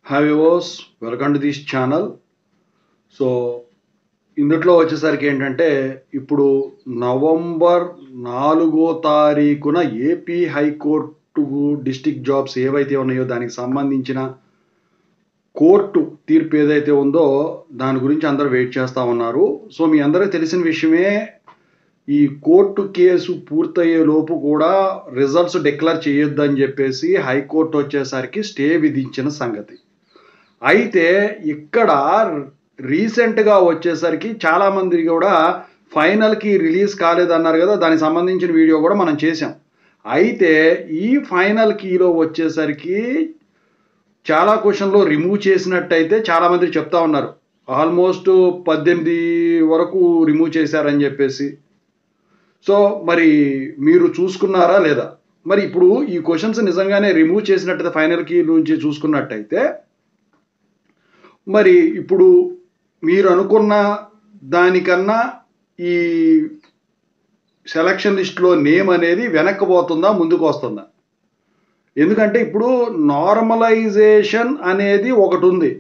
Hi viewers, welcome to this channel. So ఇందులో వచ్చేసరికి ఏంటంటే ఇప్పుడు నవంబర్ 4వ తారీఖున ఏపీ హైకోర్టు డిస్ట్రిక్ట్ జాబ్స్ ఏవైతే ఉన్నాయో దానికి సంబంధించిన కోర్టు తీర్పు ఏదైతే ఉందో దాని గురించి అందరూ వెయిట్ చేస్తూ ఉన్నారు. సో మీ అందరికీ తెలిసిన విషయమే, ఈ కోర్టు కేసు పూర్తయ్యే లోపు కూడా రిజల్ట్స్ డిక్లేర్ చేయొద్దని చెప్పేసి హైకోర్టు వచ్చేసరికి స్టే విధించిన సంగతి. అయితే ఇక్కడ రీసెంట్గా వచ్చేసరికి చాలామంది కూడా ఫైనల్కి రిలీజ్ కాలేదన్నారు కదా, దానికి సంబంధించిన వీడియో కూడా మనం చేసాం. అయితే ఈ ఫైనల్ కీలో వచ్చేసరికి చాలా క్వశ్చన్లు రిమూవ్ చేసినట్టయితే చాలామంది చెప్తా ఉన్నారు. ఆల్మోస్ట్ 18 వరకు రిమూవ్ చేశారని చెప్పేసి. సో మరి మీరు చూసుకున్నారా లేదా? మరి ఇప్పుడు ఈ క్వశ్చన్స్ నిజంగానే రిమూవ్ చేసినట్టయితే ఫైనల్ కీ నుంచి చూసుకున్నట్టయితే మరి ఇప్పుడు మీరు అనుకున్న దానికన్నా ఈ సెలక్షన్ లిస్ట్లో నేమ్ అనేది వెనక్కిపోతుందా ముందుకు వస్తుందా? ఎందుకంటే ఇప్పుడు నార్మలైజేషన్ అనేది ఒకటి ఉంది,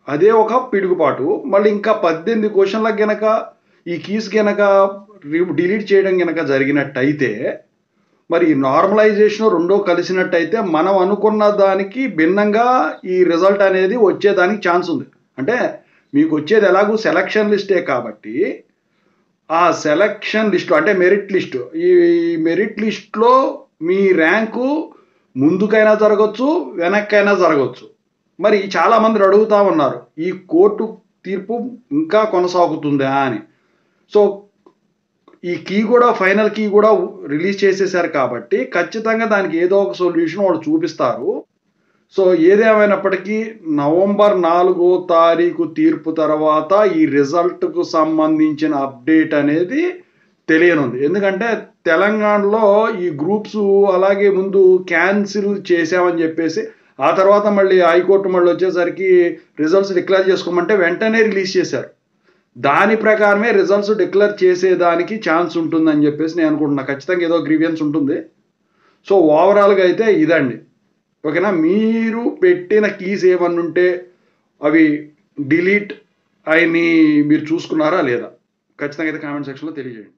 అదే ఒక పిడుగుపాటు. మళ్ళీ ఇంకా 18 క్వశ్చన్లకు గనక ఈ కీస్ గనక డిలీట్ చేయడం గనక జరిగినట్టయితే మరి నార్మలైజేషన్ రెండో కలిసినట్టయితే మనం అనుకున్న దానికి భిన్నంగా ఈ రిజల్ట్ అనేది వచ్చేదానికి ఛాన్స్ ఉంది. అంటే మీకు వచ్చేది ఎలాగూ సెలక్షన్ లిస్టే కాబట్టి ఆ సెలక్షన్ లిస్టు అంటే మెరిట్ లిస్టు, ఈ మెరిట్ లిస్ట్లో మీ ర్యాంకు ముందుకైనా జరగచ్చు, వెనక్కైనా జరగచ్చు. మరి చాలామంది అడుగుతూ ఉన్నారు ఈ కోర్టు తీర్పు ఇంకా కొనసాగుతుందా అని. సో ఈ కీ కూడా ఫైనల్ కీ కూడా రిలీజ్ చేసేసారు కాబట్టి ఖచ్చితంగా దానికి ఏదో ఒక సొల్యూషన్ వాళ్ళు చూపిస్తారు. సో ఏదేమైనప్పటికీ నవంబర్ 4వ తారీఖు తీర్పు తర్వాత ఈ రిజల్ట్కు సంబంధించిన అప్డేట్ అనేది తెలియనుంది. ఎందుకంటే తెలంగాణలో ఈ గ్రూప్స్ అలాగే ముందు క్యాన్సిల్ చేసామని చెప్పేసి ఆ తర్వాత మళ్ళీ హైకోర్టు మళ్ళీ వచ్చేసరికి రిజల్ట్స్ డిక్లేర్ చేసుకోమంటే వెంటనే రిలీజ్ చేశారు. దాని ప్రకారమే రిజల్ట్స్ డిక్లేర్ చేసేదానికి ఛాన్స్ ఉంటుందని చెప్పేసి నేను అనుకుంటున్నా. ఖచ్చితంగా ఏదో గ్రీవియన్స్ ఉంటుంది. సో ఓవరాల్గా అయితే ఇదండి, ఓకేనా? మీరు పెట్టిన కీస్ ఏమన్నా ఉంటే అవి డిలీట్ అయిని మీరు చూసుకున్నారా లేదా? ఖచ్చితంగా అయితే కామెంట్ సెక్షన్లో తెలియజేయండి.